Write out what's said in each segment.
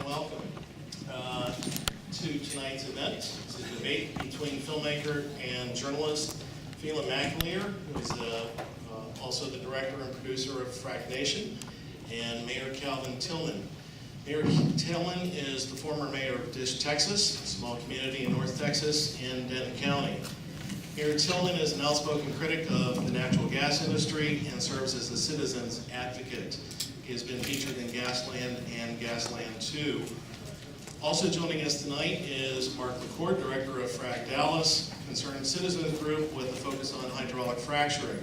welcome to tonight's event. It's a debate between filmmaker and journalist Phelim McAleer, who is also the director and producer of FrackNation, and Mayor Calvin Tillman. Mayor Tillman is the former mayor of Dish, Texas, a small community in North Texas in Denton County. Mayor Tillman is an outspoken critic of the natural gas industry and serves as a citizen's advocate. He has been featured in Gasland and Gasland 2. Also joining us tonight is Mark McCord, director of Frack Dallas, a concerned citizen group with a focus on hydraulic fracturing.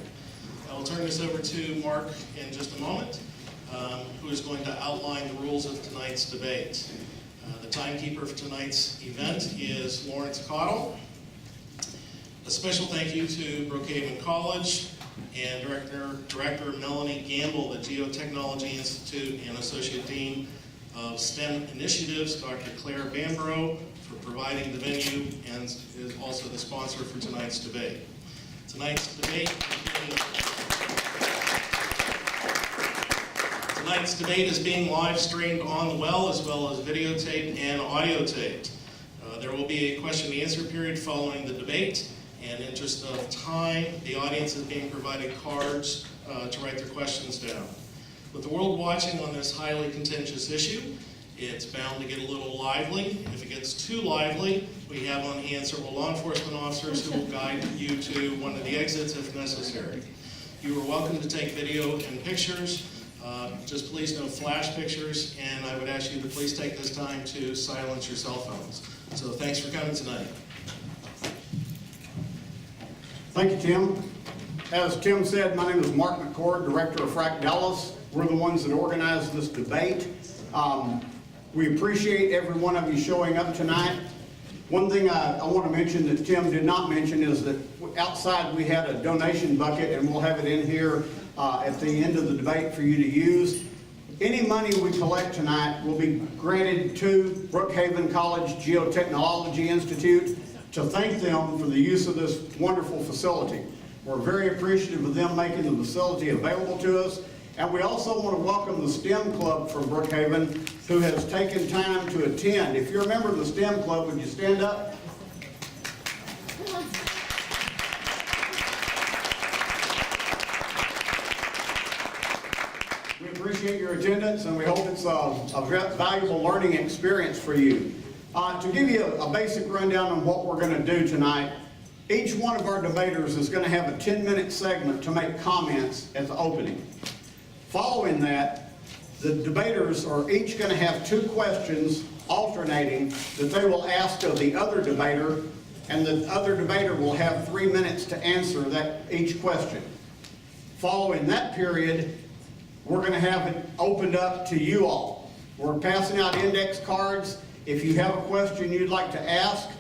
I will turn this over to Mark in just a moment, who is going to outline the rules of tonight's debate. The timekeeper for tonight's event is Lawrence Cottle. A special thank you to Brookhaven College and Director Melanie Gamble, the Geotechnology Institute, and Associate Dean of STEM Initiatives, Dr. Claire Bambro, for providing the venue and is also the sponsor for tonight's debate. Tonight's debate is being live streamed on the well as videotaped and audio taped. There will be a question and answer period following the debate. And in interest of time, the audience is being provided cards to write their questions down. With the world watching on this highly contentious issue, it's bound to get a little lively. If it gets too lively, we have on hand several law enforcement officers who will guide you to one of the exits if necessary. You are welcome to take video and pictures. Just please no flash pictures, and I would ask you to please take this time to silence your cell phones. So thanks for coming tonight. Thank you, Tim. As Tim said, my name is Mark McCord, Director of Frack Dallas. We're the ones that organized this debate. We appreciate every one of you showing up tonight. One thing I want to mention that Tim did not mention is that outside we had a donation bucket, and we'll have it in here at the end of the debate for you to use. Any money we collect tonight will be granted to Brookhaven College Geotechnology Institute to thank them for the use of this wonderful facility. We're very appreciative of them making the facility available to us. And we also want to welcome the STEM Club from Brookhaven, who has taken time to attend. If you're a member of the STEM Club, would you stand up? We appreciate your attendance, and we hope it's a valuable learning experience for you. To give you a basic rundown on what we're going to do tonight, each one of our debaters is going to have a 10-minute segment to make comments at the opening. Following that, the debaters are each going to have 2 questions alternating that they will ask of the other debater, and the other debater will have 3 minutes to answer each question. Following that period, we're going to have it opened up to you all. We're passing out index cards. If you have a question you'd like to ask,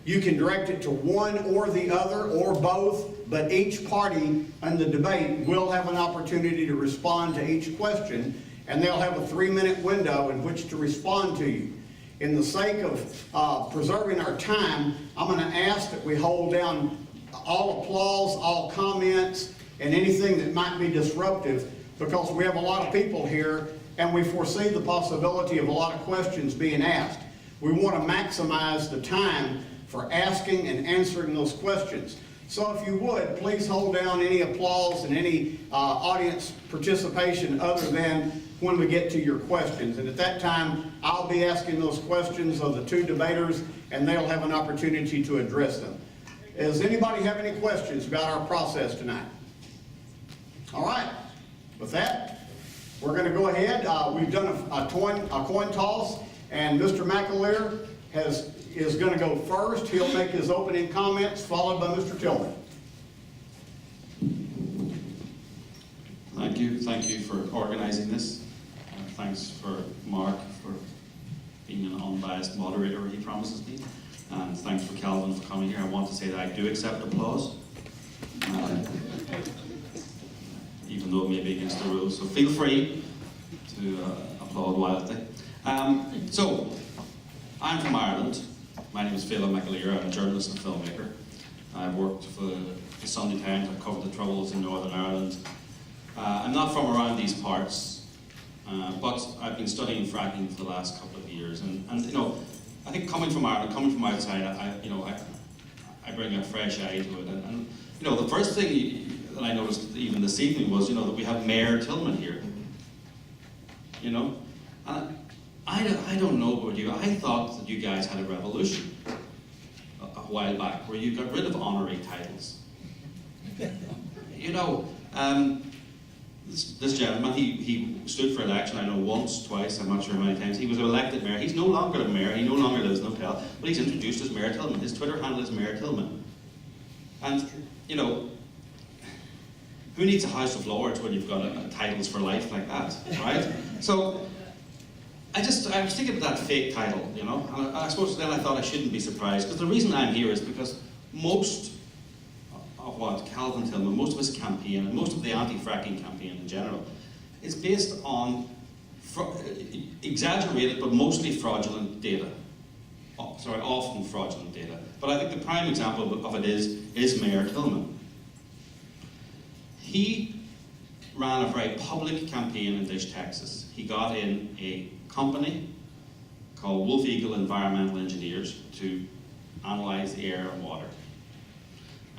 you can direct it to one or the other or both, but each party in the debate will have an opportunity to respond to each question, and they'll have a 3-minute window in which to respond to you. In the sake of preserving our time, I'm going to ask that we hold down all applause, all comments, and anything that might be disruptive, because we have a lot of people here and we foresee the possibility of a lot of questions being asked. We want to maximize the time for asking and answering those questions. So if you would, please hold down any applause and any audience participation other than when we get to your questions. And at that time, I'll be asking those questions of the 2 debaters, and they'll have an opportunity to address them. Does anybody have any questions about our process tonight? All right. With that, we're going to go ahead. We've done a coin toss. And Mr. McAleer is going to go first. He'll make his opening comments, followed by Mr. Tillman. Thank you for organizing this. Thanks for Mark for being an unbiased moderator he promises me. And thanks for Calvin for coming here. I want to say that I do accept applause, even though it may be against the rules. So feel free to applaud wildly. So, I'm from Ireland. My name is Phelim McAleer. I'm a journalist and filmmaker. I've worked for the Sunday Times. I've covered the Troubles in Northern Ireland. I'm not from around these parts, but I've been studying fracking for the last couple of years, and you know, I think coming from Ireland, coming from outside, I bring a fresh eye to it, and you know, the first thing that I noticed even this evening was, you know, that we have Mayor Tillman here. You know, and I don't know about you. I thought that you guys had a revolution a while back where you got rid of honorary titles. You know, this gentleman, he stood for election, I know once, twice, I'm not sure how many times. He was elected mayor. He's no longer a mayor, he no longer lives in an hotel, but he's introduced as Mayor Tillman. His Twitter handle is Mayor Tillman. And, you know, who needs a House of Lords when you've got titles for life like that, right? So, I was thinking about that fake title, you know, and I suppose then I thought I shouldn't be surprised, because the reason I'm here is because most of what Calvin Tillman, most of his campaign, and most of the anti-fracking campaign in general, is based on exaggerated but mostly fraudulent data. Often fraudulent data. But I think the prime example of it is Mayor Tillman. He ran a very public campaign in Dish, Texas. He got in a company called Wolf Eagle Environmental Engineers to analyze the air and water.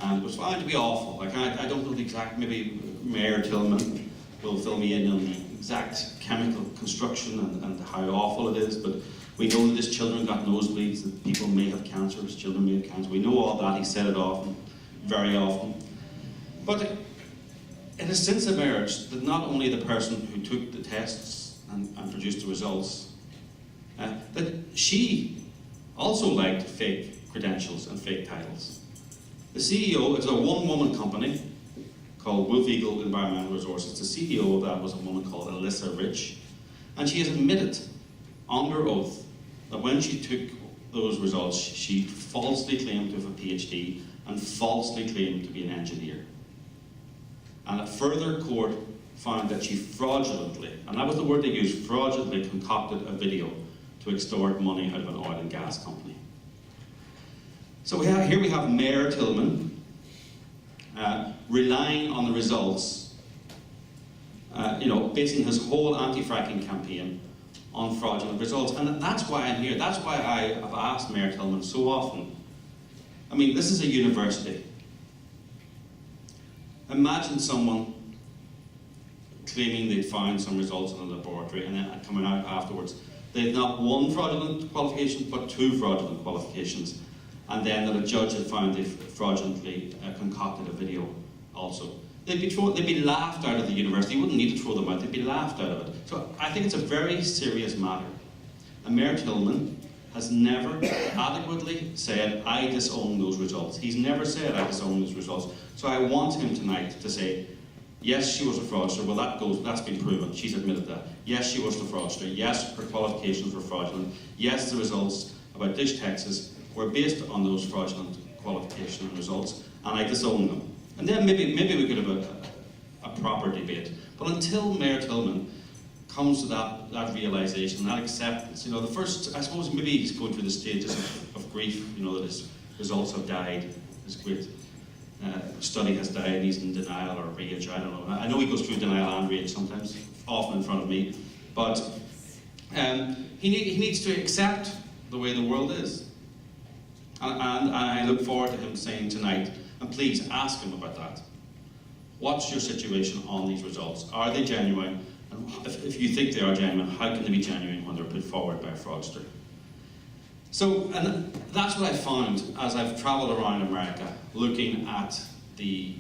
And it was found to be awful. Like, I don't know the exact, maybe Mayor Tillman will fill me in on the exact chemical construction and how awful it is, but we know that his children got nosebleeds, that people may have cancer, his children may have cancer. We know all that, he said it often, very often. But it has since emerged that not only the person who took the tests and produced the results, that she also liked fake credentials and fake titles. The CEO is a one-woman company called Wolf Eagle Environmental Resources. The CEO of that was a woman called Alyssa Rich, and she has admitted under oath that when she took those results, she falsely claimed to have a PhD and falsely claimed to be an engineer. And a further court found that she fraudulently, and that was the word they used, fraudulently concocted a video to extort money out of an oil and gas company. So here we have Mayor Tillman relying on the results, you know, basing his whole anti-fracking campaign on fraudulent results. And that's why I'm here. That's why I have asked Mayor Tillman so often. I mean, this is a university. Imagine someone claiming they'd found some results in a laboratory and then coming out afterwards. They'd not one fraudulent qualification, but two fraudulent qualifications. And then that a judge had found they fraudulently concocted a video also. They'd be laughed out of the university. You wouldn't need to throw them out, they'd be laughed out of it. So I think it's a very serious matter. And Mayor Tillman has never adequately said, I disown those results. He's never said, I disown those results. So I want him tonight to say, yes, she was a fraudster. Well, that's been proven. She's admitted that. Yes, she was the fraudster. Yes, her qualifications were fraudulent. Yes, the results about Dish, Texas were based on those fraudulent qualifications and results, and I disown them. And then maybe we could have a proper debate. But until Mayor Tillman comes to that realization, that acceptance, you know, the first, I suppose maybe he's going through the stages of grief, you know, that his results have died, his great study has died, and he's in denial or rage, I don't know. I know he goes through denial and rage sometimes, often in front of me, but he needs to accept the way the world is. And I look forward to him saying tonight, and please ask him about that. What's your situation on these results? Are they genuine? And if you think they are genuine, how can they be genuine when they're put forward by a fraudster? So, and that's what I found as I've traveled around America looking at the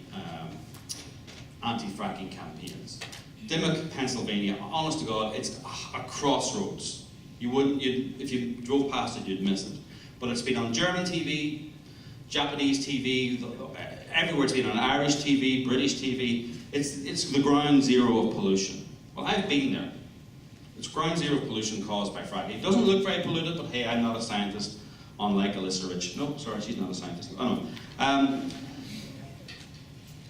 anti-fracking campaigns. Dimmock, Pennsylvania, honest to God, it's a crossroads. If you drove past it, you'd miss it. But it's been on German TV, Japanese TV, everywhere. It's been on Irish TV, British TV. It's the ground zero of pollution. Well, I've been there. It's ground zero of pollution caused by fracking. It doesn't look very polluted, but hey, I'm not a scientist, unlike Alyssa Rich. No, sorry, she's not a scientist. Oh, no.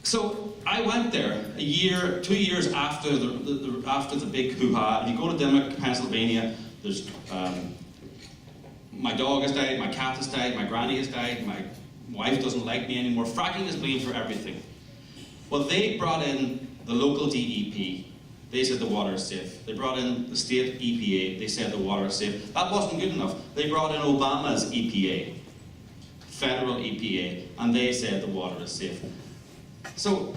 So I went there 2 years after the big hoo-ha. And you go to Dimmock, Pennsylvania, there's my dog has died, my cat has died, my granny has died, my wife doesn't like me anymore. Fracking is blamed for everything. Well, they brought in the local DEP. they said the water is safe. They brought in the state EPA, they said the water is safe. That wasn't good enough. They brought in Obama's EPA, federal EPA, and they said the water is safe. So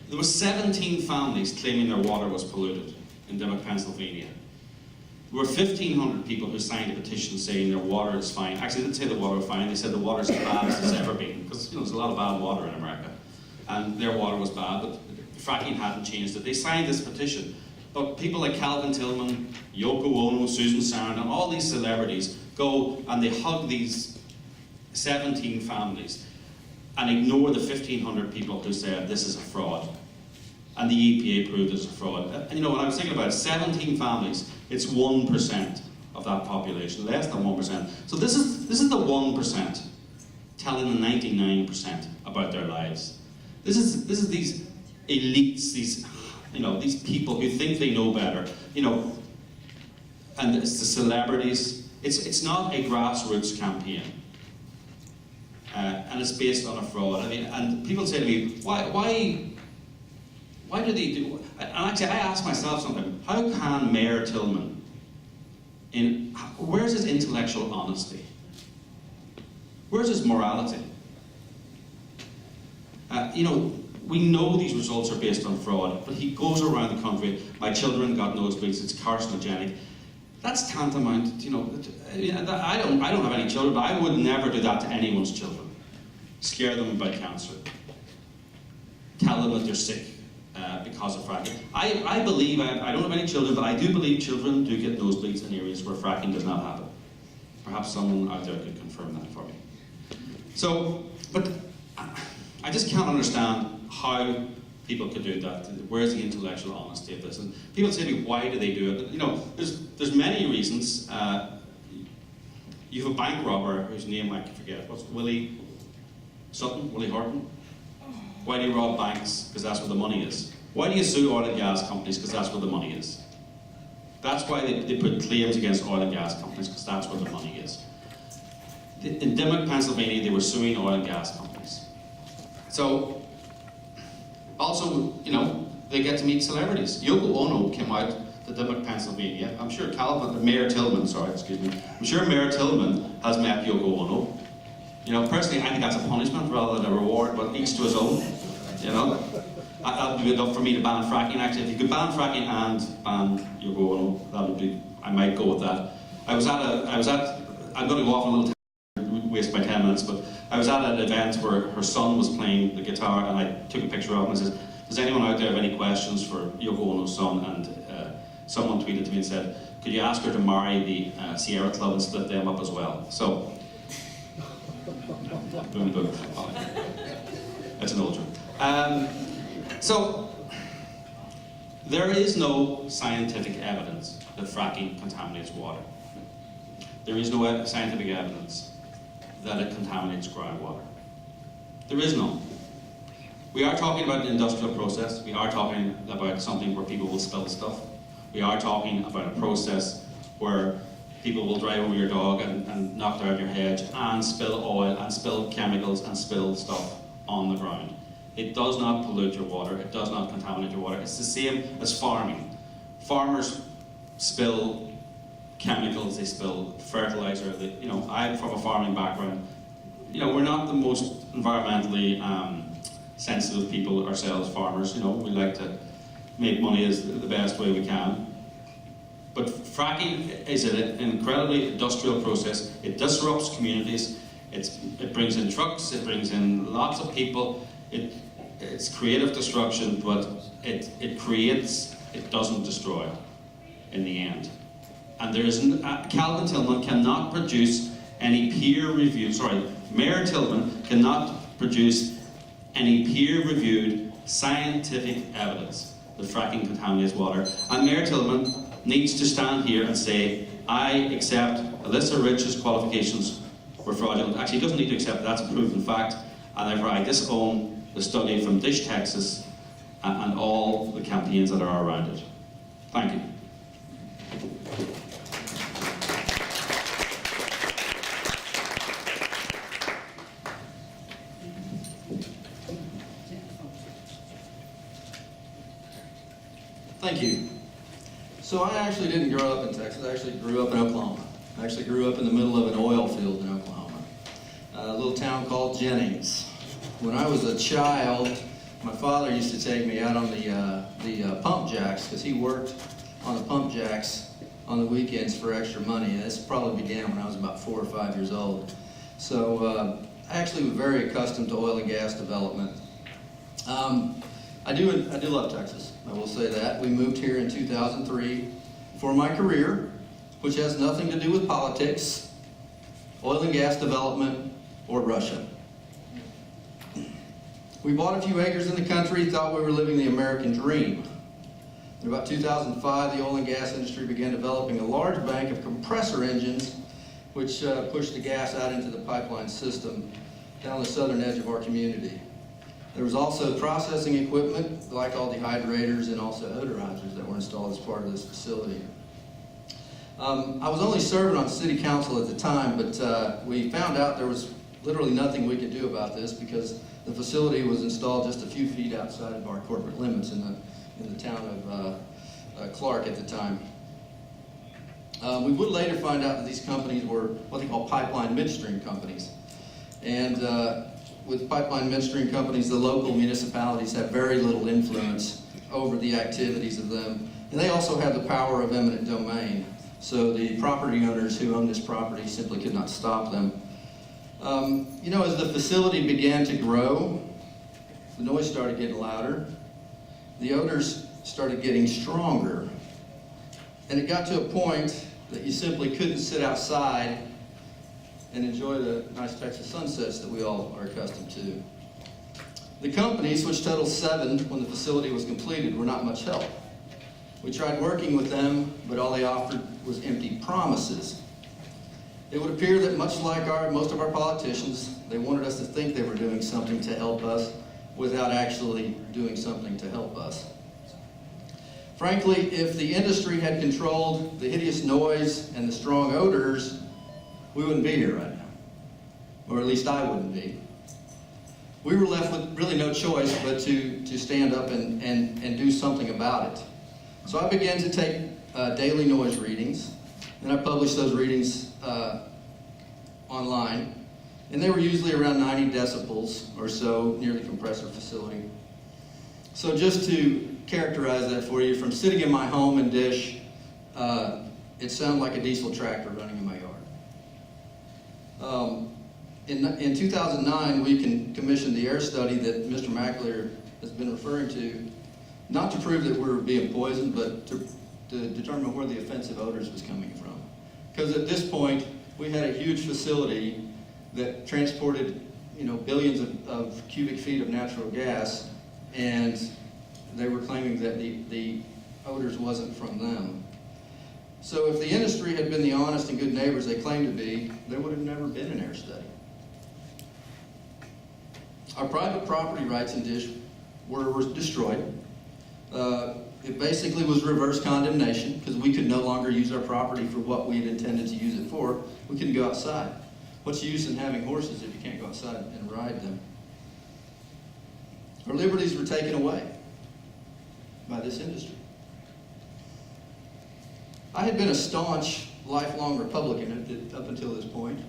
there were 17 families claiming their water was polluted in Dimock, Pennsylvania. There were 1,500 people who signed a petition saying their water is fine. Actually, they didn't say the water was fine, they said the water is as bad as it's ever been, because there's a lot of bad water in America. And their water was bad, but fracking hadn't changed it. They signed this petition. But people like Calvin Tillman, Yoko Ono, Susan Sarandon, all these celebrities go and they hug these 17 families and ignore the 1,500 people who said this is a fraud. And the EPA proved it's a fraud. And you know, when I was thinking about it, 17 families, it's 1% of that population, less than 1%. So this is the 1% telling the 99% about their lives. This is these elites, these people who think they know better, and it's the celebrities. It's not a grassroots campaign, and it's based on a fraud. I mean, and people say to me, why do they do? And actually, I ask myself something: how can Mayor Tillman, where's his intellectual honesty? Where's his morality? We know these results are based on fraud, but he goes around the country, my children got nosebleeds, it's carcinogenic. That's tantamount, I don't have any children, but I would never do that to anyone's children. Scare them about cancer. Tell them that they're sick because of fracking. I believe, I don't have any children, but I do believe children do get nosebleeds in areas where fracking does not happen. Perhaps someone out there could confirm that for me. So, but I just can't understand how people could do that. Where's the intellectual honesty of this? And people say to me, why do they do it? There's many reasons. You have a bank robber whose name I can forget. What's Willie Sutton? Willie Horton? Why do you rob banks? Because that's where the money is. Why do you sue oil and gas companies? Because that's where the money is. That's why they put claims against oil and gas companies, because that's where the money is. In Dimock, Pennsylvania, they were suing oil and gas companies. So, also, they get to meet celebrities. Yoko Ono came out to Dimock, Pennsylvania. I'm sure Mayor Tillman has met Yoko Ono. Personally, I think that's a punishment rather than a reward, but each to his own. That would be enough for me to ban fracking. Actually, if you could ban fracking and ban Yoko Ono, that would be, I might go with that. I'm going to go off on a little waste my 10 minutes, but I was at an event where her son was playing the guitar, and I took a picture of him and says, does anyone out there have any questions for Yoko Ono's son? And someone tweeted to me and said, could you ask her to marry the Sierra Club and split them up as well? So, boom, boom. That's an old joke. So, there is no scientific evidence that fracking contaminates water. There is no scientific evidence that it contaminates groundwater. There is none. We are talking about an industrial process. We are talking about something where people will spill stuff. We are talking about a process where people will drive over your dog and knock out your hedge and spill oil and spill chemicals and spill stuff on the ground. It does not pollute your water. It does not contaminate your water. It's the same as farming. Farmers spill chemicals, they spill fertilizer. I'm from a farming background. We're not the most environmentally sensitive people ourselves, farmers. We like to make money as the best way we can. But fracking is an incredibly industrial process. It disrupts communities. It brings in trucks. It brings in lots of people. It's creative destruction, but it creates. It doesn't destroy. In the end. And Calvin Tillman cannot produce any Mayor Tillman cannot produce any peer-reviewed scientific evidence that fracking contaminates water. And Mayor Tillman needs to stand here and say, I accept Alyssa Rich's qualifications were fraudulent. Actually, he doesn't need to accept that's a proven fact, and therefore I disown the study from Dish, Texas, and all the campaigns that are around it. Thank you. Thank you. So I actually didn't grow up in Texas. I actually grew up in Oklahoma. I actually grew up in the middle of an oil field in Oklahoma, a little town called Jennings. When I was a child, my father used to take me out on the pump jacks because he worked on the pump jacks on the weekends for extra money. And this probably began when I was about 4 or 5 years old. So I actually was very accustomed to oil and gas development. I do love Texas, I will say that. We moved here in 2003 for my career, which has nothing to do with politics, oil and gas development, or Russia. We bought a few acres in the country, thought we were living the American dream. In about 2005, the oil and gas industry began developing a large bank of compressor engines, which pushed the gas out into the pipeline system down the southern edge of our community. There was also processing equipment, glycol dehydrators, and also odorizers that were installed as part of this facility. I was only serving on city council at the time, but we found out there was literally nothing we could do about this because the facility was installed just a few feet outside of our corporate limits in the town of Clark at the time. We would later find out that these companies were what they call pipeline midstream companies. And with pipeline midstream companies, the local municipalities have very little influence over the activities of them. And they also have the power of eminent domain. So the property owners who own this property simply could not stop them. You know, as the facility began to grow, the noise started getting louder. The odors started getting stronger. And it got to a point that you simply couldn't sit outside and enjoy the nice Texas sunsets that we all are accustomed to. The companies, which totaled 7 when the facility was completed, were not much help. We tried working with them, but all they offered was empty promises. It would appear that much like most of our politicians, they wanted us to think they were doing something to help us without actually doing something to help us. Frankly, if the industry had controlled the hideous noise and the strong odors, we wouldn't be here right now. Or at least I wouldn't be. We were left with really no choice but to stand up and do something about it. So I began to take daily noise readings, and I published those readings online. And they were usually around 90 decibels or so near the compressor facility. So just to characterize that for you, from sitting in my home in Dish, it sounded like a diesel tractor running in my yard. In 2009, we commissioned the air study that Mr. McAleer has been referring to, not to prove that we were being poisoned, but to determine where the offensive odors was coming from. Because at this point, we had a huge facility that transported, billions of cubic feet of natural gas, and they were claiming that the odors wasn't from them. So if the industry had been the honest and good neighbors they claimed to be, there would have never been an air study. Our private property rights in Dish were destroyed. It basically was reverse condemnation because we could no longer use our property for what we had intended to use it for. We couldn't go outside. What's the use in having horses if you can't go outside and ride them? Our liberties were taken away by this industry. I had been a staunch, lifelong Republican up until this point.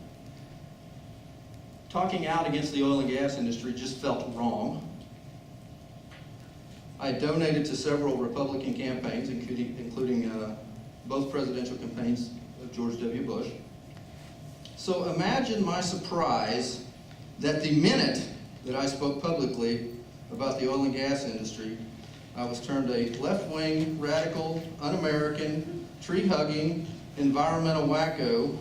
Talking out against the oil and gas industry just felt wrong. I donated to several Republican campaigns, including both presidential campaigns of George W. Bush. So imagine my surprise that the minute that I spoke publicly about the oil and gas industry, I was termed a left-wing, radical, un-American, tree-hugging, environmental wacko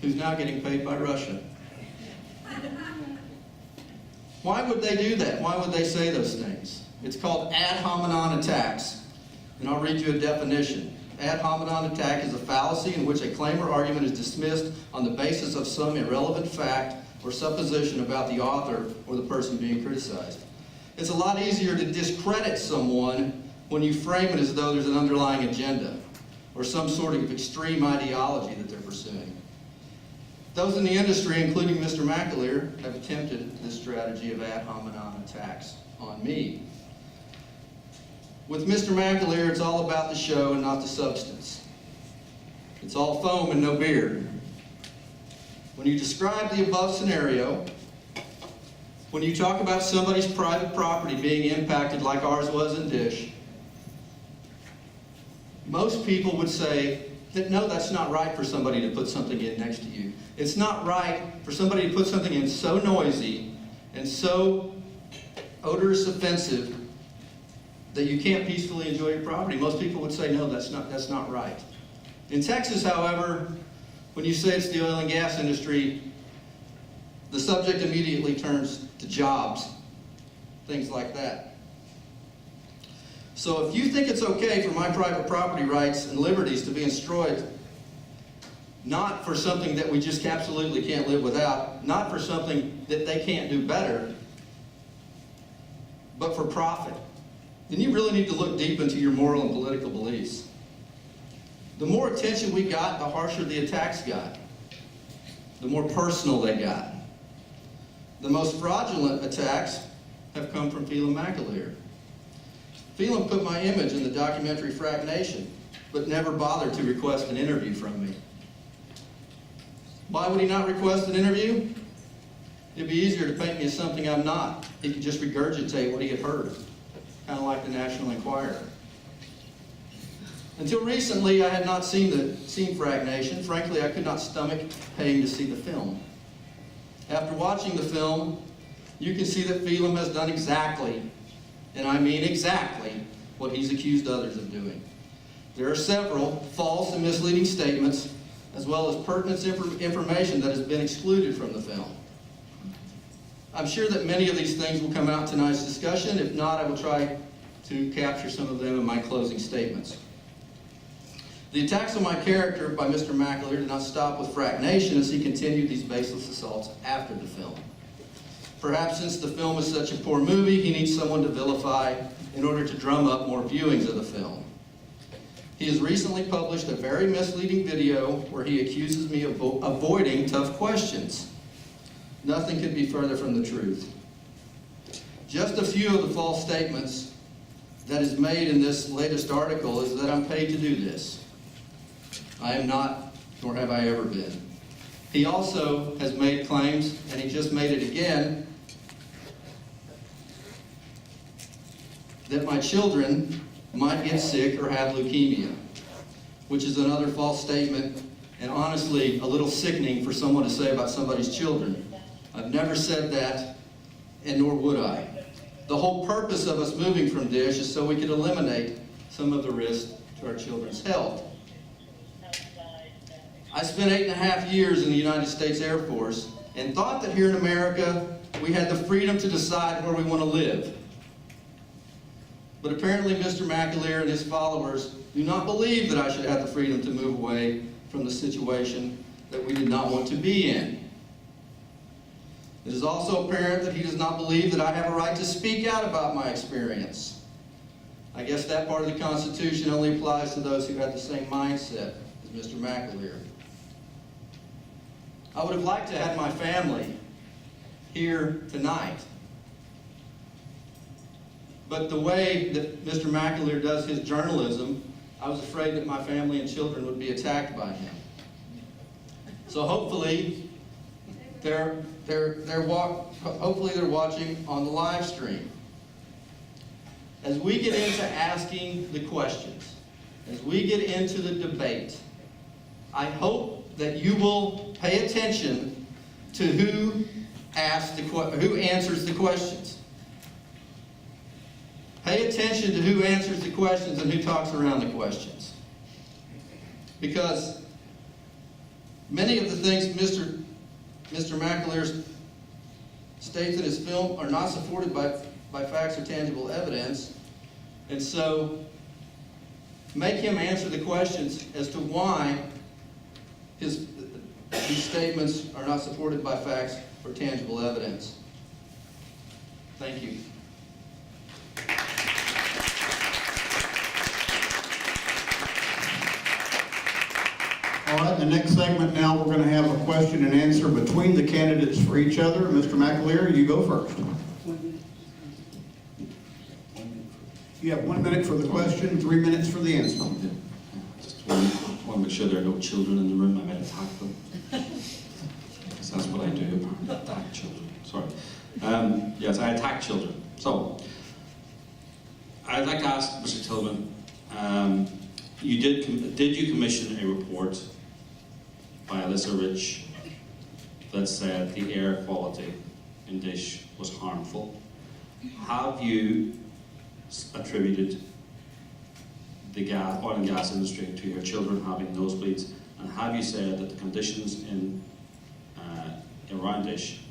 who's now getting paid by Russia. Why would they do that? Why would they say those things? It's called ad hominem attacks. And I'll read you a definition. Ad hominem attack is a fallacy in which a claim or argument is dismissed on the basis of some irrelevant fact or supposition about the author or the person being criticized. It's a lot easier to discredit someone when you frame it as though there's an underlying agenda or some sort of extreme ideology that they're pursuing. Those in the industry, including Mr. McAleer, have attempted this strategy of ad hominem attacks on me. With Mr. McAleer, it's all about the show and not the substance. It's all foam and no beer. When you describe the above scenario, when you talk about somebody's private property being impacted like ours was in Dish, most people would say that no, that's not right for somebody to put something in next to you. It's not right for somebody to put something in so noisy and so odorous offensive that you can't peacefully enjoy your property. Most people would say no, that's not right. In Texas, however, when you say it's the oil and gas industry, the subject immediately turns to jobs, things like that. So if you think it's okay for my private property rights and liberties to be destroyed, not for something that we just absolutely can't live without, not for something that they can't do better, but for profit, then you really need to look deep into your moral and political beliefs. The more attention we got, the harsher the attacks got, the more personal they got. The most fraudulent attacks have come from Phelim McAleer. Phelim put my image in the documentary FrackNation, but never bothered to request an interview from me. Why would he not request an interview? It'd be easier to paint me as something I'm not. He could just regurgitate what he had heard, kind of like the National Enquirer. Until recently, I had not seen FrackNation. Frankly, I could not stomach paying to see the film. After watching the film, you can see that Phelim has done exactly, and I mean exactly, what he's accused others of doing. There are several false and misleading statements, as well as pertinent information that has been excluded from the film. I'm sure that many of these things will come out in tonight's discussion. If not, I will try to capture some of them in my closing statements. The attacks on my character by Mr. McAleer did not stop with FrackNation as he continued these baseless assaults after the film. Perhaps since the film is such a poor movie, he needs someone to vilify in order to drum up more viewings of the film. He has recently published a very misleading video where he accuses me of avoiding tough questions. Nothing could be further from the truth. Just a few of the false statements that is made in this latest article is that I'm paid to do this. I am not, nor have I ever been. He also has made claims, and he just made it again, that my children might get sick or have leukemia, which is another false statement, and honestly, a little sickening for someone to say about somebody's children. I've never said that, and nor would I. The whole purpose of us moving from Dish is so we could eliminate some of the risk to our children's health. I spent 8.5 years in the United States Air Force and thought that here in America we had the freedom to decide where we want to live. But apparently Mr. McAleer and his followers do not believe that I should have the freedom to move away from the situation that we did not want to be in. It is also apparent that he does not believe that I have a right to speak out about my experience. I guess that part of the Constitution only applies to those who have the same mindset as Mr. McAleer. I would have liked to have my family here tonight. But the way that Mr. McAleer does his journalism, I was afraid that my family and children would be attacked by him. So hopefully they're watching on the live stream. As we get into asking the questions, as we get into the debate, I hope that you will pay attention to who answers the questions. Pay attention to who answers the questions and who talks around the questions. Because many of the things Mr. McAleer states in his film are not supported by facts or tangible evidence. And so make him answer the questions as to why these statements are not supported by facts or tangible evidence. Thank you. All right, the next segment now, we're going to have a question and answer between the candidates for each other. Mr. McAleer, you go first. You have 1 minute for the question, 3 minutes for the answer. Just want to make sure there are no children in the room. I might attack them. Because that's what I do, apparently, attack children. Sorry. Yes, I attack children. So, I'd like to ask Mr. Tillman, did you commission a report by Alyssa Rich that said the air quality in Dish was harmful? Have you attributed the oil and gas industry to your children having nosebleeds? And have you said that the conditions in around Dish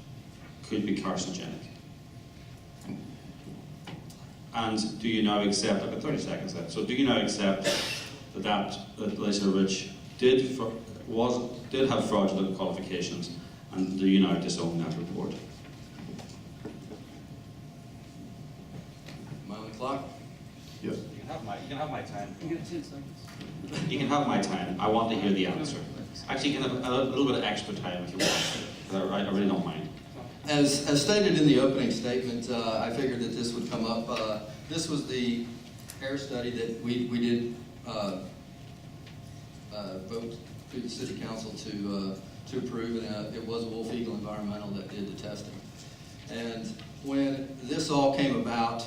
could be carcinogenic? And do you now accept, I've got 30 seconds left, so do you now accept that Alyssa Rich did have fraudulent qualifications, and do you now disown that report? Am I on the clock? Yes. You can have my time. You get 10 seconds. You can have my time. I want to hear the answer. Actually, you can have a little bit of extra time if you want. I really don't mind. As stated in the opening statement, I figured that this would come up. This was the air study that we did vote through the City Council to approve, and it was Wolf Eagle Environmental that did the testing. And when this all came about,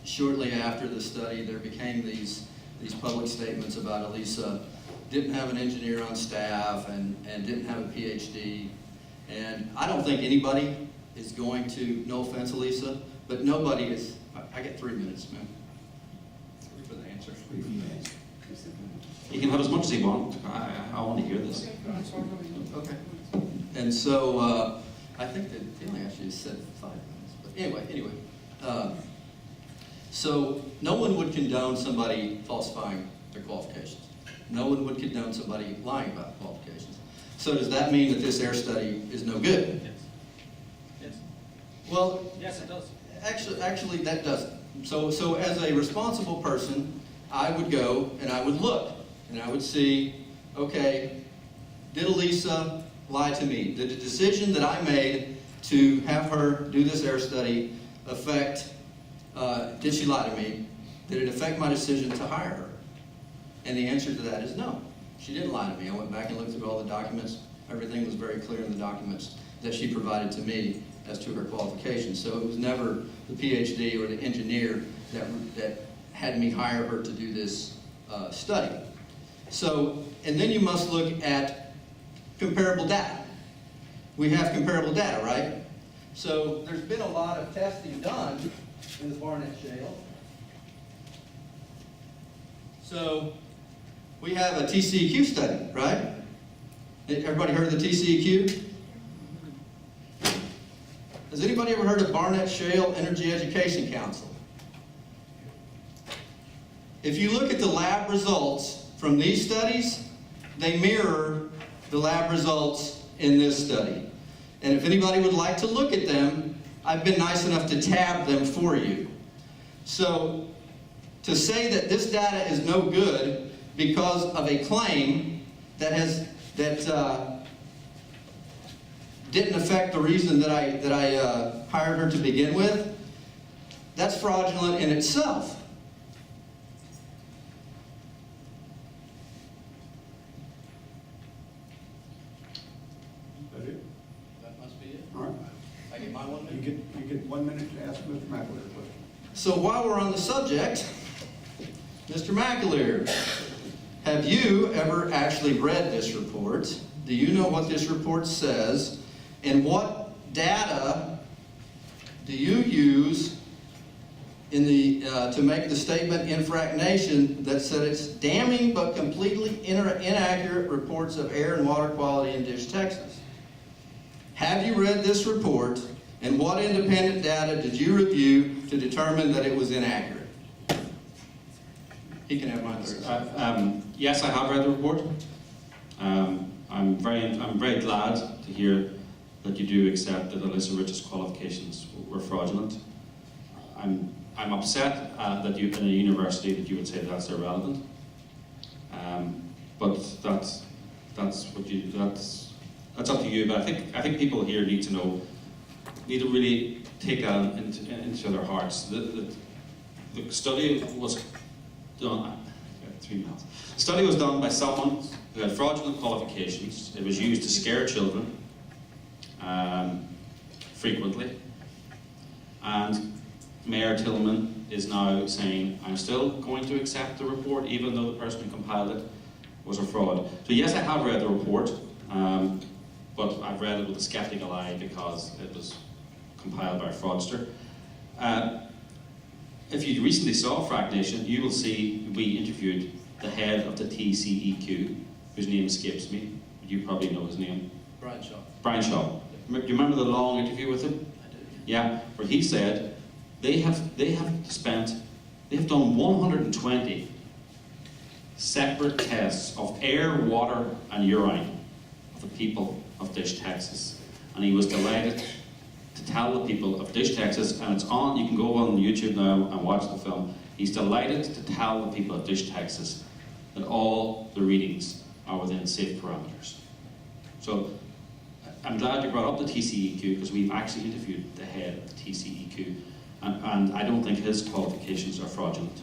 shortly after the study, there became these public statements about Elisa didn't have an engineer on staff and didn't have a PhD. And I don't think anybody is going to, no offense, Elisa, but nobody is, I get 3 minutes, man. 3 for the answer. You can have as much as you want. I want to hear this. Okay. And so, I think that Phelim actually said 5 minutes, but anyway. So, no one would condone somebody falsifying their qualifications. No one would condone somebody lying about qualifications. So does that mean that this air study is no good? Yes. Yes. Well, Yes, it does. actually that doesn't. So as a responsible person, I would go and I would look and I would see, okay, did Elisa lie to me? Did the decision that I made to have her do this air study affect, did she lie to me? Did it affect my decision to hire her? And the answer to that is no. She didn't lie to me. I went back and looked through all the documents. Everything was very clear in the documents that she provided to me as to her qualifications. So it was never the PhD or the engineer that had me hire her to do this study. So, and then you must look at comparable data. We have comparable data, right? So there's been a lot of testing done in the Barnett Shale. So we have a TCEQ study, right? Everybody heard of the TCEQ? Has anybody ever heard of Barnett Shale Energy Education Council? If you look at the lab results from these studies, they mirror the lab results in this study. And if anybody would like to look at them, I've been nice enough to tab them for you. So, to say that this data is no good because of a claim that didn't affect the reason that I hired her to begin with, that's fraudulent in itself. That it? That must be it. All right. I get my 1 minute. You get 1 minute to ask Mr. McAleer a question. So while we're on the subject, Mr. McAleer, have you ever actually read this report? Do you know what this report says? And what data do you use in to make the statement in FrackNation that said it's damning but completely inaccurate reports of air and water quality in Dish, Texas? Have you read this report, and what independent data did you review to determine that it was inaccurate? He can have mine first. Yes, I have read the report. I'm very glad to hear that you do accept that Alyssa Rich's qualifications were fraudulent. I'm upset that you, in a university, that you would say that's irrelevant. But that's up to you. But I think people here need to really take that into their hearts. the study was done. 3 minutes. The study was done by someone who had fraudulent qualifications. It was used to scare children frequently, and Mayor Tillman is now saying, I'm still going to accept the report even though the person who compiled it was a fraud. So yes, I have read the report, but I've read it with a skeptical eye because it was compiled by a fraudster. If you recently saw FrackNation, you will see we interviewed the head of the TCEQ, whose name escapes me. You probably know his name. Brian Shaw. Brian Shaw. Do you remember the long interview with him? I do. Yeah, where he said they have done 120 separate tests of air, water, and urine of the people of Dish, Texas, and he was delighted to tell the people of Dish, Texas, and it's on. You can go on YouTube now and watch the film. He's delighted to tell the people of Dish, Texas, that all the readings are within safe parameters. So I'm glad you brought up the TCEQ because we've actually interviewed the head of the TCEQ, and I don't think his qualifications are fraudulent.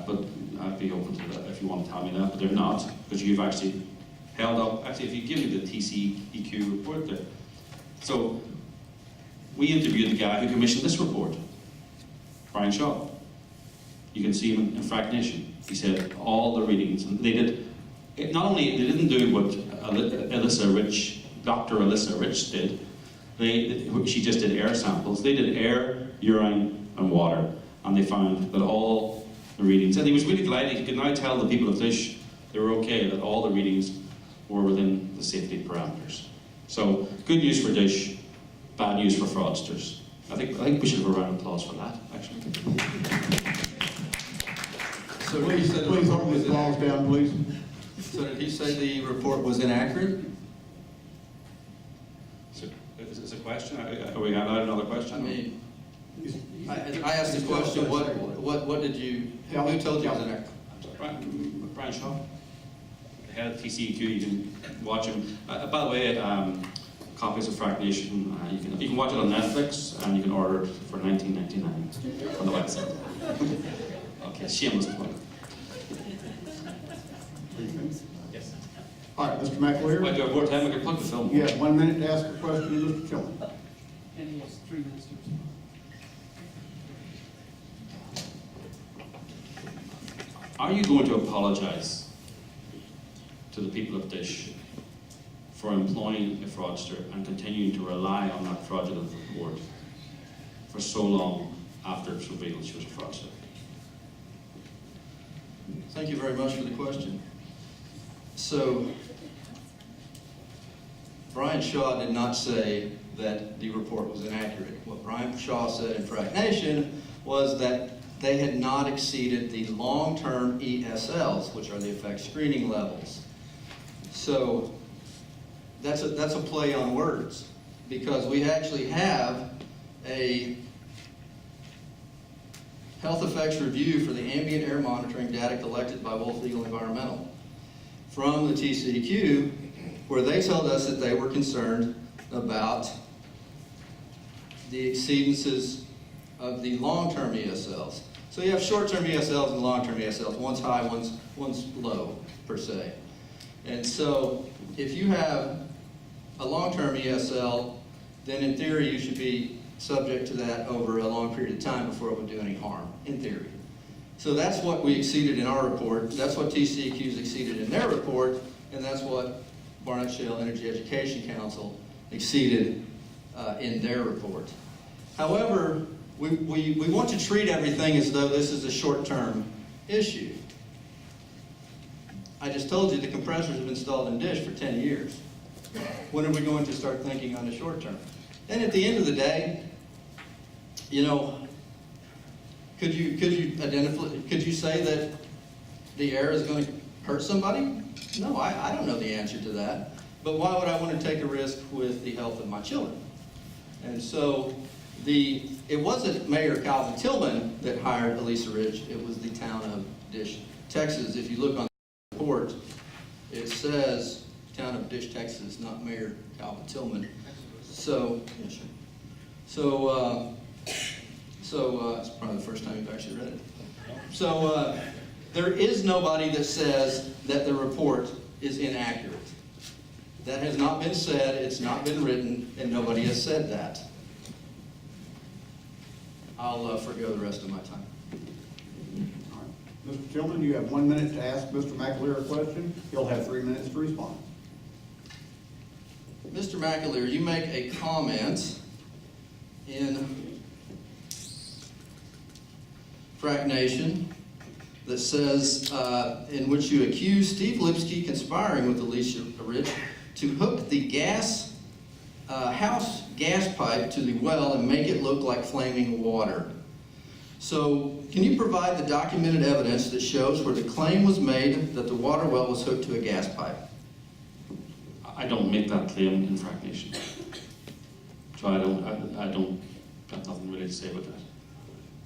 But I'd be open to that if you want to tell me that, but they're not, because you've actually held up. Actually, if you give me the TCEQ report there. So we interviewed the guy who commissioned this report, Brian Shaw. You can see him in FrackNation. He said all the readings, and they did. Not only they didn't do what Dr. Alyssa Rich did. She just did air samples. They did air, urine, and water, and they found that all the readings. And he was really delighted. He could now tell the people of Dish they were okay, that all the readings were within the safety parameters. So good news for Dish, bad news for fraudsters. I think we should have a round of applause for that, actually. So did he say the Please report hold was the applause inaccurate? down, please. So did he say the report was inaccurate? So, is this a question? Are we allowed another question? I mean, I asked the question, what did you, who told you it was inaccurate? Brian Shaw, the head of TCEQ. You can watch him. By the way, copies of FrackNation, you can watch it on Netflix, and you can order it for $19.99 on the website. Okay, shameless plug. Yes. All right, Mr. McAleer. Wait, do I have more time? We can plug the film. You have 1 minute to ask a question to Mr. Tillman. And he has 3 minutes to respond. Are you going to apologize to the people of Dish for employing a fraudster and continuing to rely on that fraudulent report for so long after it's revealed she was a fraudster? Thank you very much for the question. So, Brian Shaw did not say that the report was inaccurate. What Brian Shaw said in FrackNation was that they had not exceeded the long-term ESLs, which are the effect screening levels. So, that's a play on words, because we actually have a health effects review for the ambient air monitoring data collected by Wolf Eagle Environmental from the TCEQ, where they told us that they were concerned about the exceedances of the long-term ESLs. So you have short-term ESLs and long-term ESLs. One's high, one's low, per se. And so if you have a long-term ESL, then in theory you should be subject to that over a long period of time before it would do any harm, in theory. So that's what we exceeded in our report, that's what TCEQ's exceeded in their report, and that's what Barnett Shale Energy Education Council exceeded in their report. However, we want to treat everything as though this is a short-term issue. I just told you the compressors have been installed in Dish for 10 years. When are we going to start thinking on the short term? And at the end of the day, you know, could you say that the air is going to hurt somebody? No, I don't know the answer to that. But why would I want to take a risk with the health of my children? And so it wasn't Mayor Calvin Tillman that hired Elisa Ridge, it was the town of Dish, Texas. If you look on the report, it says town of Dish, Texas, not Mayor Calvin Tillman. So, So it's probably the first time you've actually read it. So there is nobody that says that the report is inaccurate. That has not been said, it's not been written, and nobody has said that. I'll forgo the rest of my time. All right. Mr. Tillman, you have 1 minute to ask Mr. McAleer a question. He'll have 3 minutes to respond. Mr. McAleer, you make a comment in FrackNation that says, in which you accuse Steve Lipsky conspiring with Alicia Rich to hook the house gas pipe to the well and make it look like flaming water. So, can you provide the documented evidence that shows where the claim was made that the water well was hooked to a gas pipe? I don't make that claim in FrackNation. So I don't got nothing really to say about that.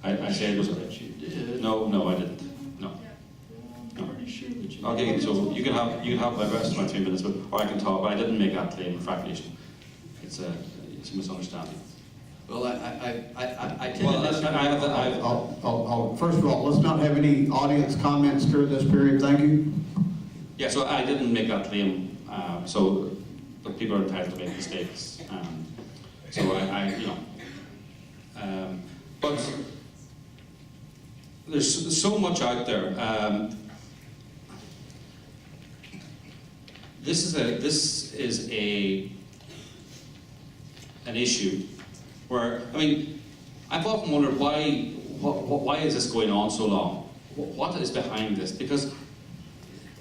I say it was, You did. no, I didn't, no. I'm pretty sure that you Okay, so you can have the rest of my 3 minutes, or I can talk, but I didn't make that claim in FrackNation. It's a misunderstanding. Well, I tend Well, to disagree. First of all, let's not have any audience comments during this period. Thank you. Yeah, so I didn't make that claim, but people are entitled to make mistakes. So but there's so much out there. This is an issue where, I mean, I've often wondered why is this going on so long? What is behind this? Because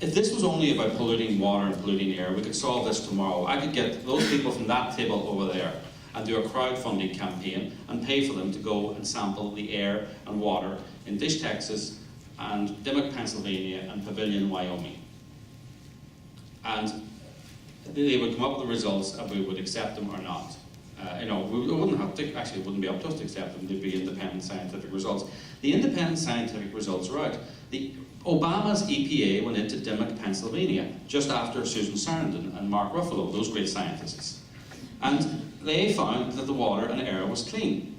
if this was only about polluting water and polluting air, we could solve this tomorrow. I could get those people from that table over there and do a crowdfunding campaign and pay for them to go and sample the air and water in Dish, Texas, and Dimmock, Pennsylvania, and Pavilion, Wyoming. And they would come up with the results and we would accept them or not. We wouldn't have to, actually it wouldn't be up to us to accept them, they'd be independent scientific results. The independent scientific results are out. Obama's EPA went into Dimmock, Pennsylvania, just after Susan Sarandon and Mark Ruffalo, those great scientists. And they found that the water and air was clean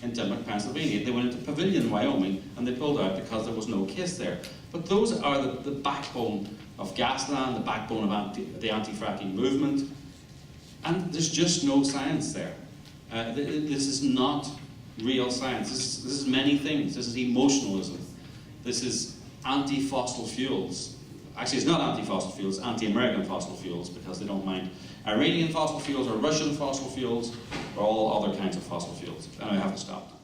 in Dimmock, Pennsylvania. They went into Pavilion, Wyoming, and they pulled out because there was no case there. But those are the backbone of Gasland, the backbone of the anti-fracking movement. And there's just no science there. This is not real science. This is many things. This is emotionalism. This is anti-fossil fuels. Actually, it's not anti-fossil fuels, anti-American fossil fuels, because they don't mind Iranian fossil fuels or Russian fossil fuels or all other kinds of fossil fuels. And I have to stop.